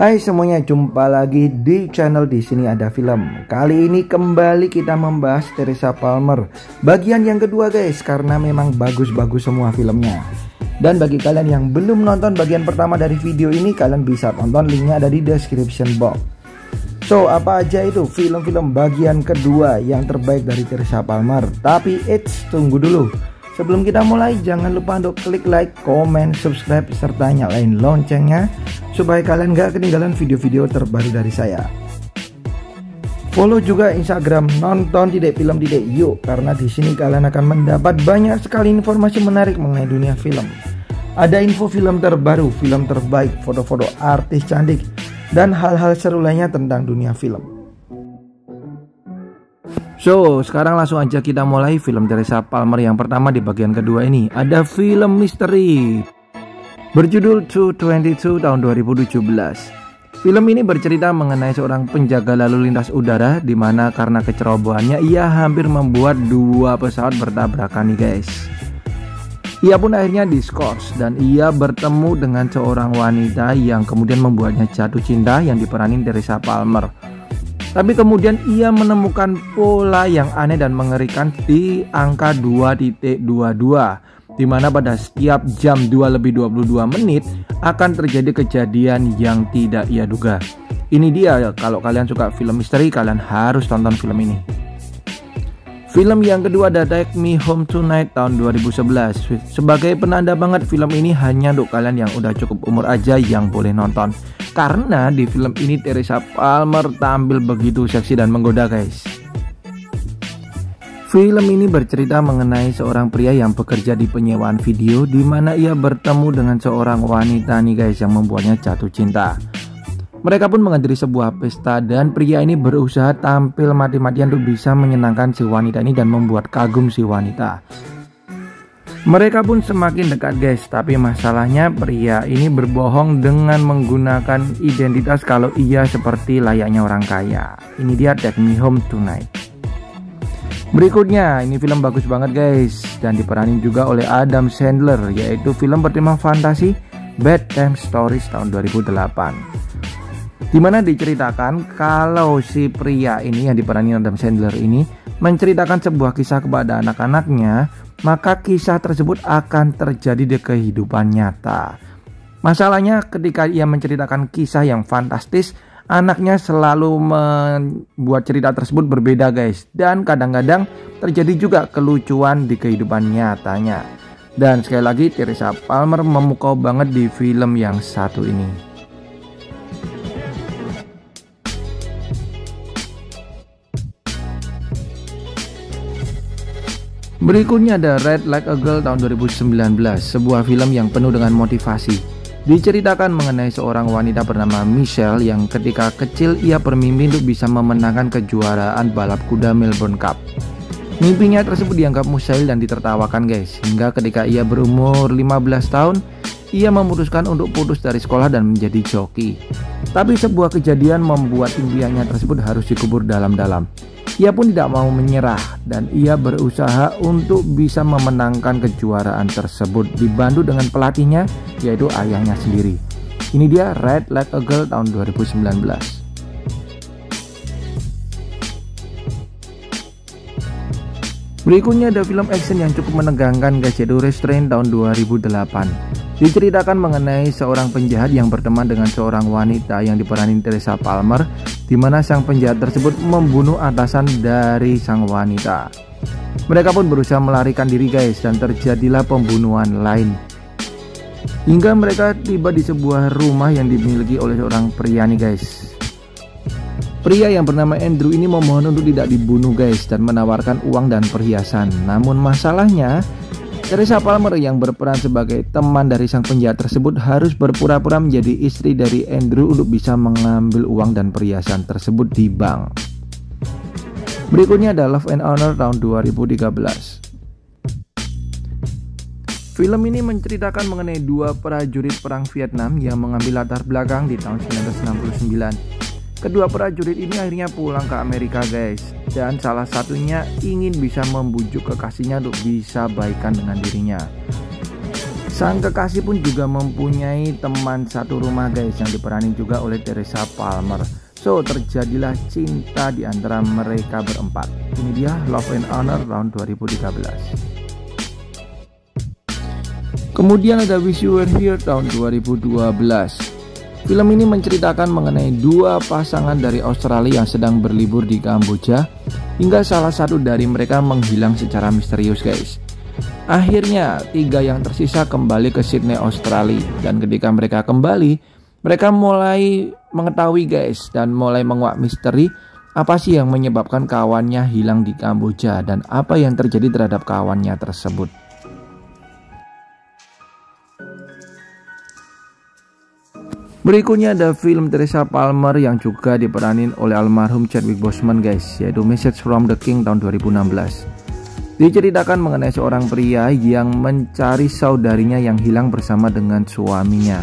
Hai semuanya, jumpa lagi di channel Di Sini Ada Film. Kali ini kembali kita membahas Teresa Palmer bagian yang kedua guys, karena memang bagus-bagus semua filmnya. Dan bagi kalian yang belum nonton bagian pertama dari video ini, kalian bisa tonton, linknya ada di description box. So, apa aja itu film-film bagian kedua yang terbaik dari Teresa Palmer? Tapi tunggu dulu. Sebelum kita mulai, jangan lupa untuk klik like, komen, subscribe, serta nyalain loncengnya supaya kalian gak ketinggalan video-video terbaru dari saya. Follow juga Instagram nonton.film.yuk, karena di sini kalian akan mendapat banyak sekali informasi menarik mengenai dunia film. Ada info film terbaru, film terbaik, foto-foto artis cantik, dan hal-hal seru lainnya tentang dunia film. So, sekarang langsung aja kita mulai film Teresa Palmer yang pertama di bagian kedua ini. Ada film misteri berjudul 222 tahun 2017. Film ini bercerita mengenai seorang penjaga lalu lintas udara, di mana karena kecerobohannya ia hampir membuat dua pesawat bertabrakan nih guys. Ia pun akhirnya diskors dan ia bertemu dengan seorang wanita yang kemudian membuatnya jatuh cinta, yang diperanin Teresa Palmer. Tapi kemudian ia menemukan pola yang aneh dan mengerikan di angka 2.22, di mana pada setiap jam 2:22 akan terjadi kejadian yang tidak ia duga. Ini dia, kalau kalian suka film misteri, kalian harus tonton film ini. Film yang kedua ada Take Me Home Tonight tahun 2011. Sebagai penanda banget, film ini hanya untuk kalian yang udah cukup umur aja yang boleh nonton. Karena di film ini Teresa Palmer tampil begitu seksi dan menggoda guys. Film ini bercerita mengenai seorang pria yang bekerja di penyewaan video, di mana ia bertemu dengan seorang wanita nih guys yang membuatnya jatuh cinta. Mereka pun menghadiri sebuah pesta dan pria ini berusaha tampil mati-matian untuk bisa menyenangkan si wanita ini dan membuat kagum si wanita. Mereka pun semakin dekat guys, tapi masalahnya pria ini berbohong dengan menggunakan identitas kalau ia seperti layaknya orang kaya. Ini dia Take Me Home Tonight. Berikutnya, ini film bagus banget guys, dan diperanin juga oleh Adam Sandler, yaitu film bertema fantasi Bad Time Stories tahun 2008. Dimana diceritakan kalau si pria ini yang diperanin Adam Sandler ini menceritakan sebuah kisah kepada anak-anaknya, maka kisah tersebut akan terjadi di kehidupan nyata. Masalahnya ketika ia menceritakan kisah yang fantastis, anaknya selalu membuat cerita tersebut berbeda guys. Dan kadang-kadang terjadi juga kelucuan di kehidupan nyatanya. Dan sekali lagi Teresa Palmer memukau banget di film yang satu ini. Berikutnya ada Ride Like a Girl tahun 2019, sebuah film yang penuh dengan motivasi. Diceritakan mengenai seorang wanita bernama Michelle yang ketika kecil ia bermimpi untuk bisa memenangkan kejuaraan balap kuda Melbourne Cup. Mimpinya tersebut dianggap mustahil dan ditertawakan guys, hingga ketika ia berumur 15 tahun, ia memutuskan untuk putus dari sekolah dan menjadi joki. Tapi sebuah kejadian membuat impiannya tersebut harus dikubur dalam-dalam. Ia pun tidak mau menyerah dan ia berusaha untuk bisa memenangkan kejuaraan tersebut, dibantu dengan pelatihnya yaitu ayahnya sendiri. Ini dia Ride Like a Girl tahun 2019. Berikutnya ada film action yang cukup menegangkan guys, yaitu Restraint tahun 2008. Diceritakan mengenai seorang penjahat yang berteman dengan seorang wanita yang diperanin Teresa Palmer, di mana sang penjahat tersebut membunuh atasan dari sang wanita. Mereka pun berusaha melarikan diri guys, dan terjadilah pembunuhan lain. Hingga mereka tiba di sebuah rumah yang dimiliki oleh seorang pria nih guys. Pria yang bernama Andrew ini memohon untuk tidak dibunuh guys, dan menawarkan uang dan perhiasan. Namun masalahnya, Teresa Palmer yang berperan sebagai teman dari sang penjahat tersebut harus berpura-pura menjadi istri dari Andrew untuk bisa mengambil uang dan perhiasan tersebut di bank. Berikutnya ada Love and Honor tahun 2013. Film ini menceritakan mengenai dua prajurit perang Vietnam yang mengambil latar belakang di tahun 1969. Kedua prajurit ini akhirnya pulang ke Amerika guys, dan salah satunya ingin bisa membujuk kekasihnya untuk bisa baikan dengan dirinya. Sang kekasih pun juga mempunyai teman satu rumah guys, yang diperani juga oleh Teresa Palmer. So terjadilah cinta di antara mereka berempat. Ini dia Love and Honor tahun 2013. Kemudian ada Wish You Were Here tahun 2012. Film ini menceritakan mengenai dua pasangan dari Australia yang sedang berlibur di Kamboja, hingga salah satu dari mereka menghilang secara misterius guys. Akhirnya 3 yang tersisa kembali ke Sydney, Australia, dan ketika mereka kembali, mereka mulai mengetahui guys, dan mulai menguak misteri apa sih yang menyebabkan kawannya hilang di Kamboja dan apa yang terjadi terhadap kawannya tersebut. Berikutnya ada film Teresa Palmer yang juga diperanin oleh almarhum Chadwick Boseman guys, yaitu Message from the King tahun 2016. Diceritakan mengenai seorang pria yang mencari saudarinya yang hilang bersama dengan suaminya.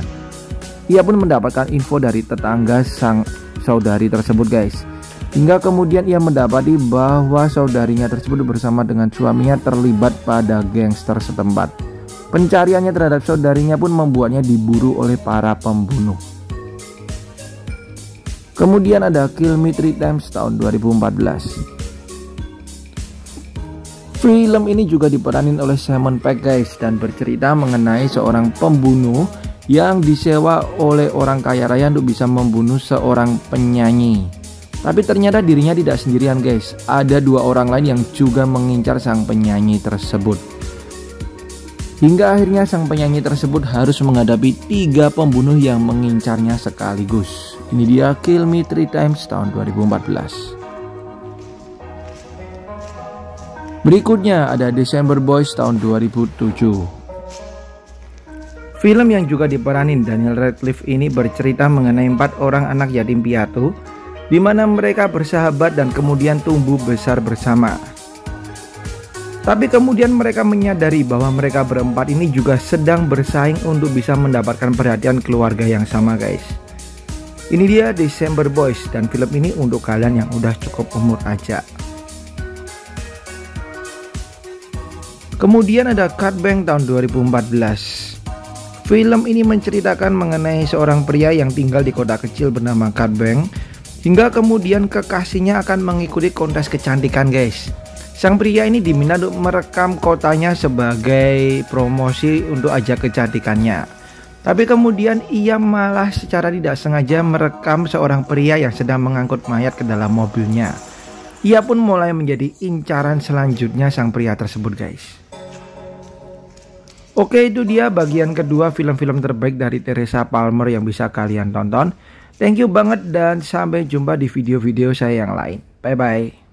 Ia pun mendapatkan info dari tetangga sang saudari tersebut guys. Hingga kemudian ia mendapati bahwa saudarinya tersebut bersama dengan suaminya terlibat pada gangster setempat. Pencariannya terhadap saudarinya pun membuatnya diburu oleh para pembunuh. Kemudian ada Kill Me Three Times tahun 2014. Film ini juga diperanin oleh Simon Pegg guys, dan bercerita mengenai seorang pembunuh yang disewa oleh orang kaya raya untuk bisa membunuh seorang penyanyi. Tapi ternyata dirinya tidak sendirian guys, ada 2 orang lain yang juga mengincar sang penyanyi tersebut. Hingga akhirnya sang penyanyi tersebut harus menghadapi 3 pembunuh yang mengincarnya sekaligus. Ini dia Kill Me Three Times tahun 2014. Berikutnya ada December Boys tahun 2007. Film yang juga diperanin Daniel Radcliffe ini bercerita mengenai 4 orang anak yatim piatu, di mana mereka bersahabat dan kemudian tumbuh besar bersama. Tapi kemudian mereka menyadari bahwa mereka berempat ini juga sedang bersaing untuk bisa mendapatkan perhatian keluarga yang sama guys. Ini dia December Boys, dan film ini untuk kalian yang udah cukup umur aja. Kemudian ada Curt Bank tahun 2014. Film ini menceritakan mengenai seorang pria yang tinggal di kota kecil bernama Curt Bank, hingga kemudian kekasihnya akan mengikuti kontes kecantikan guys. Sang pria ini diminta untuk merekam kotanya sebagai promosi untuk ajak kecantikannya. Tapi kemudian ia malah secara tidak sengaja merekam seorang pria yang sedang mengangkut mayat ke dalam mobilnya. Ia pun mulai menjadi incaran selanjutnya sang pria tersebut guys. Oke, itu dia bagian kedua film-film terbaik dari Teresa Palmer yang bisa kalian tonton. Thank you banget dan sampai jumpa di video-video saya yang lain. Bye bye.